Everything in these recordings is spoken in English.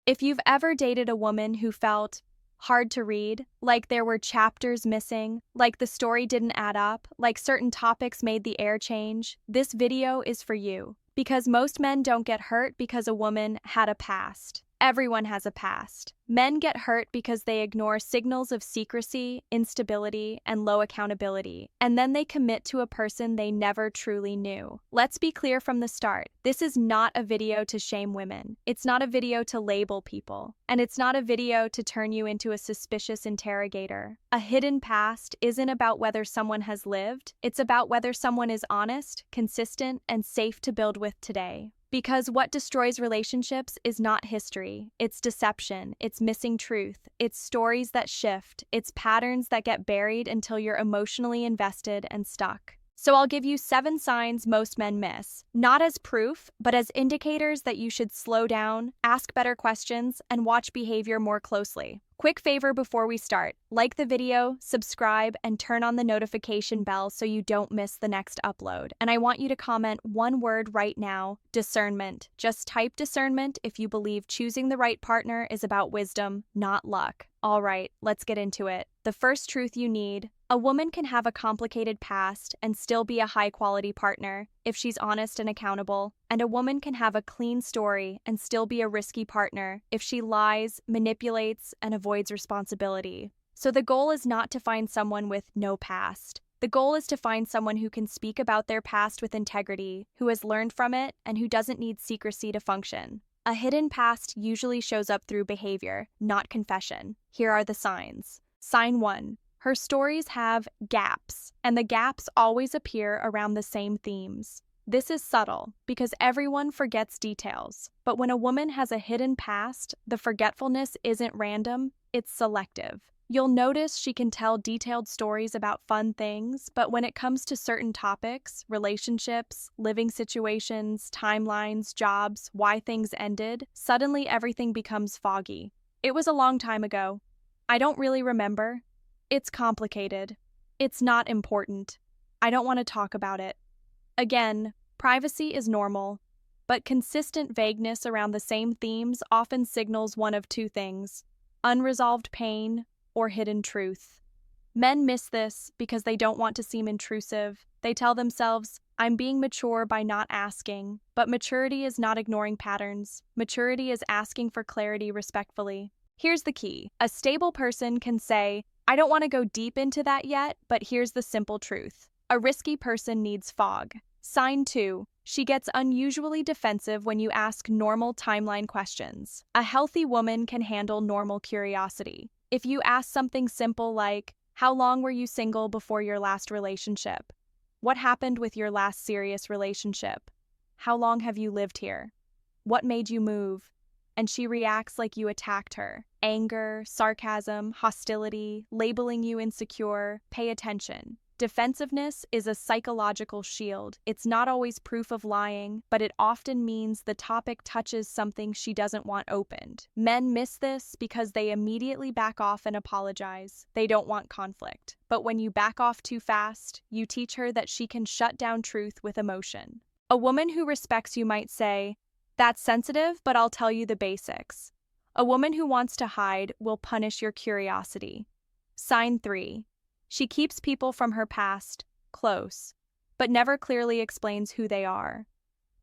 If you've ever dated a woman who felt hard to read, like there were chapters missing, like the story didn't add up, like certain topics made the air change, this video is for you. Because most men don't get hurt because a woman had a past. Everyone has a past. Men get hurt because they ignore signals of secrecy, instability, and low accountability, and then they commit to a person they never truly knew. Let's be clear from the start. This is not a video to shame women. It's not a video to label people. And it's not a video to turn you into a suspicious interrogator. A hidden past isn't about whether someone has lived. It's about whether someone is honest, consistent, and safe to build with today. Because what destroys relationships is not history, it's deception, it's missing truth, it's stories that shift, it's patterns that get buried until you're emotionally invested and stuck. So I'll give you 7 signs most men miss, not as proof, but as indicators that you should slow down, ask better questions, and watch behavior more closely. Quick favor before we start, like the video, subscribe, and turn on the notification bell so you don't miss the next upload. And I want you to comment one word right now, discernment. Just type discernment if you believe choosing the right partner is about wisdom, not luck. All right, let's get into it. The first truth you need: a woman can have a complicated past and still be a high-quality partner if she's honest and accountable, and a woman can have a clean story and still be a risky partner if she lies, manipulates, and avoids responsibility. So the goal is not to find someone with no past. The goal is to find someone who can speak about their past with integrity, who has learned from it, and who doesn't need secrecy to function. A hidden past usually shows up through behavior, not confession. Here are the signs. Sign 1. Her stories have gaps, and the gaps always appear around the same themes. This is subtle, because everyone forgets details. But when a woman has a hidden past, the forgetfulness isn't random, it's selective. You'll notice she can tell detailed stories about fun things, but when it comes to certain topics, relationships, living situations, timelines, jobs, why things ended, suddenly everything becomes foggy. It was a long time ago. I don't really remember. It's complicated. It's not important. I don't want to talk about it. Again, privacy is normal, but consistent vagueness around the same themes often signals one of 2 things: unresolved pain or hidden truth. Men miss this because they don't want to seem intrusive. They tell themselves, I'm being mature by not asking. But maturity is not ignoring patterns. Maturity is asking for clarity respectfully. Here's the key. A stable person can say, I don't want to go deep into that yet, but here's the simple truth. A risky person needs fog. Sign 2. She gets unusually defensive when you ask normal timeline questions. A healthy woman can handle normal curiosity. If you ask something simple like, how long were you single before your last relationship? What happened with your last serious relationship? How long have you lived here? What made you move? And she reacts like you attacked her. Anger, sarcasm, hostility, labeling you insecure. Pay attention. Defensiveness is a psychological shield. It's not always proof of lying, but it often means the topic touches something she doesn't want opened. Men miss this because they immediately back off and apologize. They don't want conflict. But when you back off too fast, you teach her that she can shut down truth with emotion. A woman who respects you might say, that's sensitive, but I'll tell you the basics. A woman who wants to hide will punish your curiosity. Sign 3. She keeps people from her past close, but never clearly explains who they are.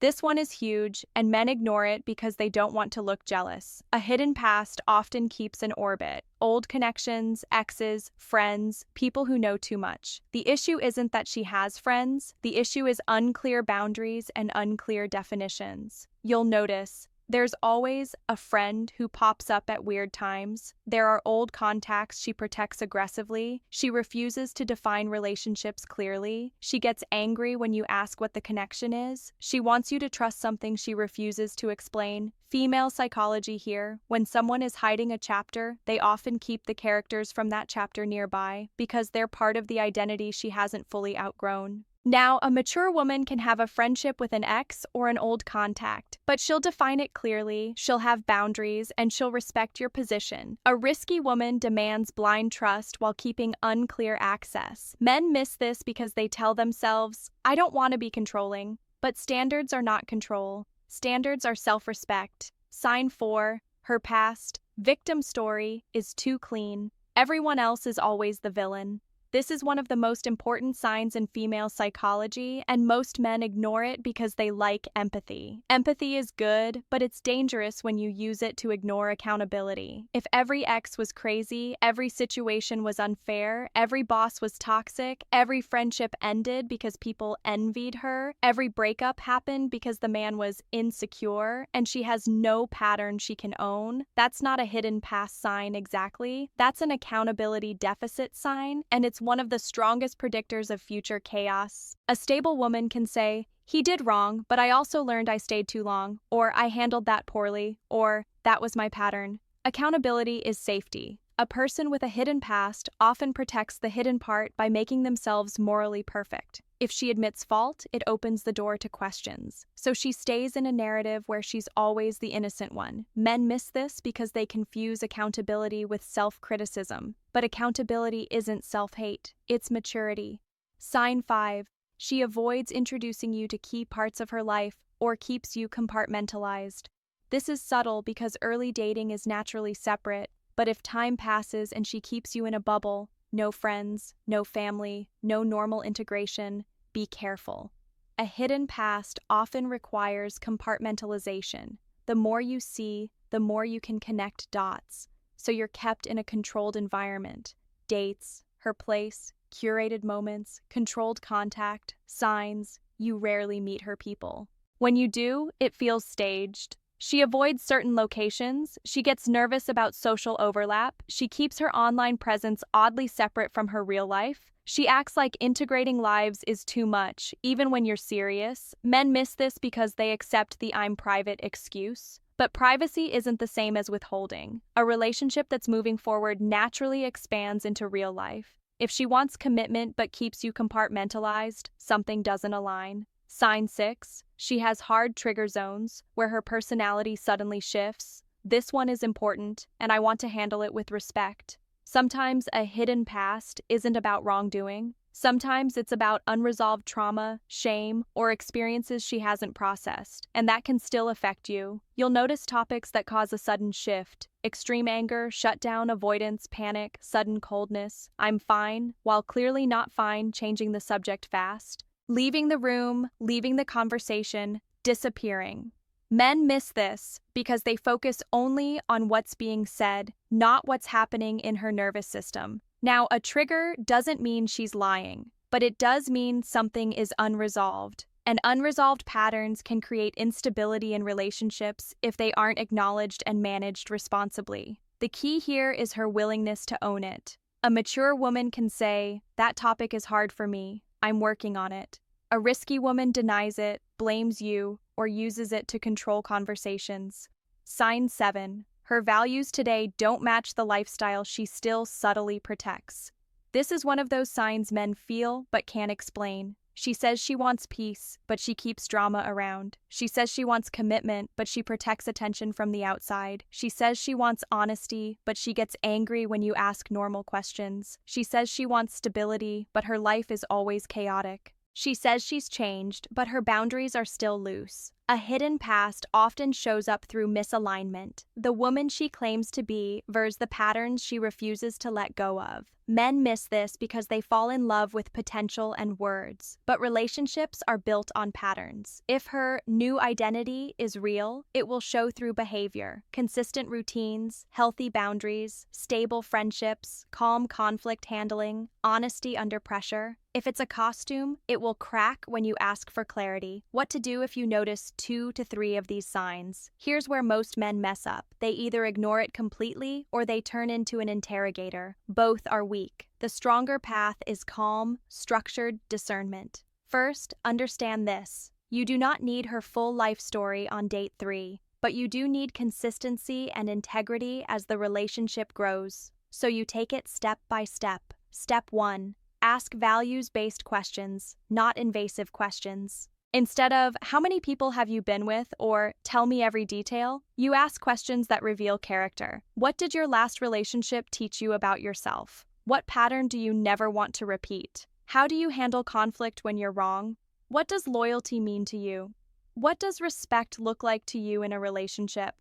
This one is huge, and men ignore it because they don't want to look jealous. A hidden past often keeps an orbit. Old connections, exes, friends, people who know too much. The issue isn't that she has friends. The issue is unclear boundaries and unclear definitions. You'll notice there's always a friend who pops up at weird times. There are old contacts she protects aggressively. She refuses to define relationships clearly. She gets angry when you ask what the connection is. She wants you to trust something she refuses to explain. Female psychology here. When someone is hiding a chapter, they often keep the characters from that chapter nearby because they're part of the identity she hasn't fully outgrown. Now, a mature woman can have a friendship with an ex or an old contact, but she'll define it clearly, she'll have boundaries, and she'll respect your position. A risky woman demands blind trust while keeping unclear access. Men miss this because they tell themselves, I don't want to be controlling. But standards are not control. Standards are self-respect. Sign 4. Her past, victim story is too clean. Everyone else is always the villain. This is one of the most important signs in female psychology, and most men ignore it because they like empathy. Empathy is good, but it's dangerous when you use it to ignore accountability. If every ex was crazy, every situation was unfair, every boss was toxic, every friendship ended because people envied her, every breakup happened because the man was insecure, and she has no pattern she can own, that's not a hidden past sign exactly. That's an accountability deficit sign, and it's one of the strongest predictors of future chaos. A stable woman can say, "He did wrong, but I also learned I stayed too long," or "I handled that poorly," or "That was my pattern." Accountability is safety. A person with a hidden past often protects the hidden part by making themselves morally perfect. If she admits fault, it opens the door to questions. So she stays in a narrative where she's always the innocent one. Men miss this because they confuse accountability with self-criticism. But accountability isn't self-hate, it's maturity. Sign 5. She avoids introducing you to key parts of her life or keeps you compartmentalized. This is subtle because early dating is naturally separate, but if time passes and she keeps you in a bubble, no friends, no family, no normal integration, be careful. A hidden past often requires compartmentalization. The more you see, the more you can connect dots. So you're kept in a controlled environment. Dates, her place, curated moments, controlled contact, signs. You rarely meet her people. When you do, it feels staged. She avoids certain locations, she gets nervous about social overlap, she keeps her online presence oddly separate from her real life. She acts like integrating lives is too much, even when you're serious. Men miss this because they accept the "I'm private" excuse. But privacy isn't the same as withholding. A relationship that's moving forward naturally expands into real life. If she wants commitment but keeps you compartmentalized, something doesn't align. Sign 6. She has hard trigger zones where her personality suddenly shifts. This one is important, and I want to handle it with respect. Sometimes a hidden past isn't about wrongdoing. Sometimes it's about unresolved trauma, shame, or experiences she hasn't processed, and that can still affect you. You'll notice topics that cause a sudden shift: extreme anger, shutdown, avoidance, panic, sudden coldness, "I'm fine," while clearly not fine, changing the subject fast. Leaving the room, leaving the conversation, disappearing. Men miss this because they focus only on what's being said, not what's happening in her nervous system. Now, a trigger doesn't mean she's lying, but it does mean something is unresolved. And unresolved patterns can create instability in relationships if they aren't acknowledged and managed responsibly. The key here is her willingness to own it. A mature woman can say, "That topic is hard for me. I'm working on it." A risky woman denies it, blames you, or uses it to control conversations. Sign 7. Her values today don't match the lifestyle she still subtly protects. This is one of those signs men feel but can't explain. She says she wants peace, but she keeps drama around. She says she wants commitment, but she protects attention from the outside. She says she wants honesty, but she gets angry when you ask normal questions. She says she wants stability, but her life is always chaotic. She says she's changed, but her boundaries are still loose. A hidden past often shows up through misalignment. The woman she claims to be versus the patterns she refuses to let go of. Men miss this because they fall in love with potential and words, but relationships are built on patterns. If her new identity is real, it will show through behavior: consistent routines, healthy boundaries, stable friendships, calm conflict handling, honesty under pressure. If it's a costume, it will crack when you ask for clarity. What to do if you notice 2 to 3 of these signs? Here's where most men mess up. They either ignore it completely or they turn into an interrogator. Both are weak. The stronger path is calm, structured discernment. First, understand this. You do not need her full life story on date 3, but you do need consistency and integrity as the relationship grows. So you take it step by step. Step 1. Ask values-based questions, not invasive questions. Instead of, "How many people have you been with?" or "Tell me every detail," you ask questions that reveal character. What did your last relationship teach you about yourself? What pattern do you never want to repeat? How do you handle conflict when you're wrong? What does loyalty mean to you? What does respect look like to you in a relationship?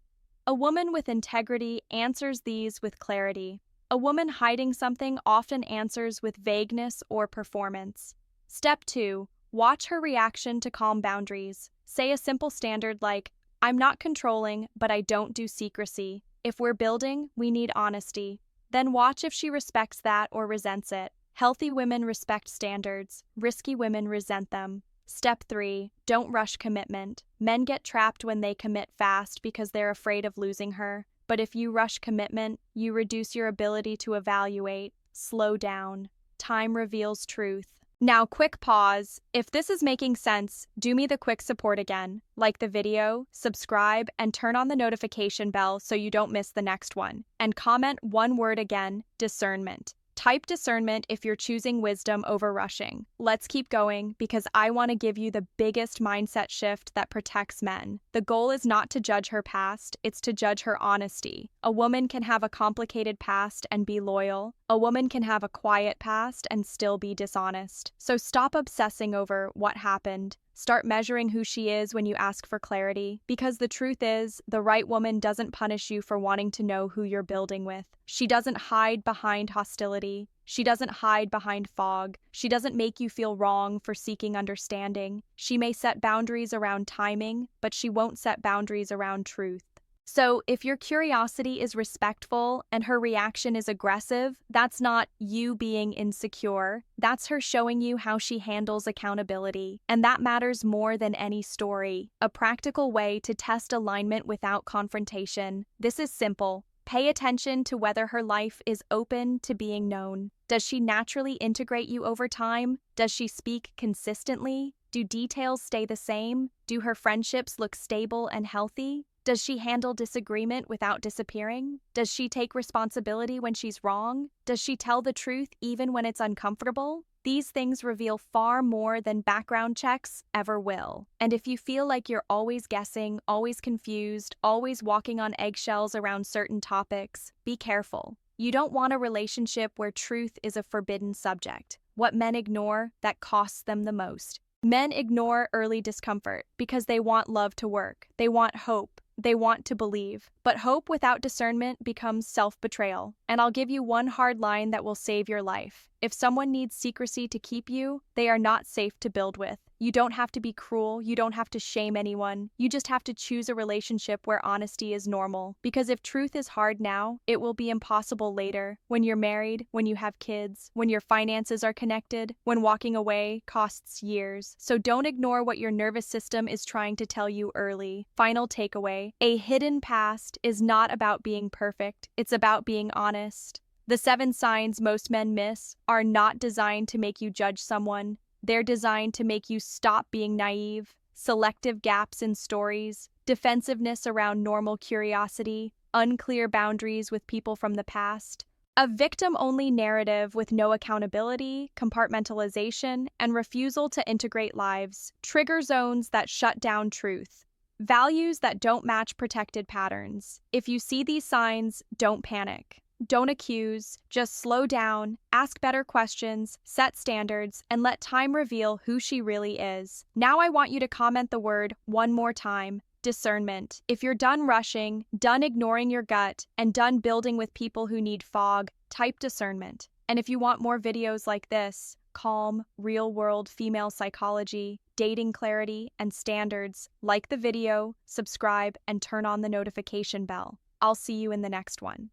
A woman with integrity answers these with clarity. A woman hiding something often answers with vagueness or performance. Step 2. Watch her reaction to calm boundaries. Say a simple standard like, I'm not controlling, but I don't do secrecy. If we're building, we need honesty. Then watch if she respects that or resents it. Healthy women respect standards. Risky women resent them. Step 3. Don't rush commitment. Men get trapped when they commit fast because they're afraid of losing her. But if you rush commitment, you reduce your ability to evaluate. Slow down. Time reveals truth. Now, quick pause. If this is making sense, do me the quick support again. Like the video, subscribe, and turn on the notification bell so you don't miss the next one. And comment one word again, discernment. Type discernment if you're choosing wisdom over rushing. Let's keep going because I want to give you the biggest mindset shift that protects men. The goal is not to judge her past, it's to judge her honesty. A woman can have a complicated past and be loyal. A woman can have a quiet past and still be dishonest. So stop obsessing over what happened. Start measuring who she is when you ask for clarity, because the truth is, the right woman doesn't punish you for wanting to know who you're building with. She doesn't hide behind hostility. She doesn't hide behind fog. She doesn't make you feel wrong for seeking understanding. She may set boundaries around timing, but she won't set boundaries around truth. So, if your curiosity is respectful and her reaction is aggressive, that's not you being insecure. That's her showing you how she handles accountability. And that matters more than any story. A practical way to test alignment without confrontation. This is simple. Pay attention to whether her life is open to being known. Does she naturally integrate you over time? Does she speak consistently? Do details stay the same? Do her friendships look stable and healthy? Does she handle disagreement without disappearing? Does she take responsibility when she's wrong? Does she tell the truth even when it's uncomfortable? These things reveal far more than background checks ever will. And if you feel like you're always guessing, always confused, always walking on eggshells around certain topics, be careful. You don't want a relationship where truth is a forbidden subject. What men ignore, that costs them the most. Men ignore early discomfort because they want love to work. They want hope. They want to believe. But hope without discernment becomes self-betrayal. And I'll give you one hard line that will save your life. If someone needs secrecy to keep you, they are not safe to build with. You don't have to be cruel. You don't have to shame anyone. You just have to choose a relationship where honesty is normal. Because if truth is hard now, it will be impossible later. When you're married, when you have kids, when your finances are connected, when walking away costs years. So don't ignore what your nervous system is trying to tell you early. Final takeaway: a hidden past is not about being perfect. It's about being honest. The 7 signs most men miss are not designed to make you judge someone. They're designed to make you stop being naive. Selective gaps in stories, defensiveness around normal curiosity, unclear boundaries with people from the past. A victim-only narrative with no accountability, compartmentalization, and refusal to integrate lives. Trigger zones that shut down truth. Values that don't match protected patterns. If you see these signs, don't panic. Don't accuse, just slow down, ask better questions, set standards, and let time reveal who she really is. Now I want you to comment the word one more time: discernment. If you're done rushing, done ignoring your gut, and done building with people who need fog, type discernment. And if you want more videos like this, calm, real-world female psychology, dating clarity, and standards, like the video, subscribe, and turn on the notification bell. I'll see you in the next one.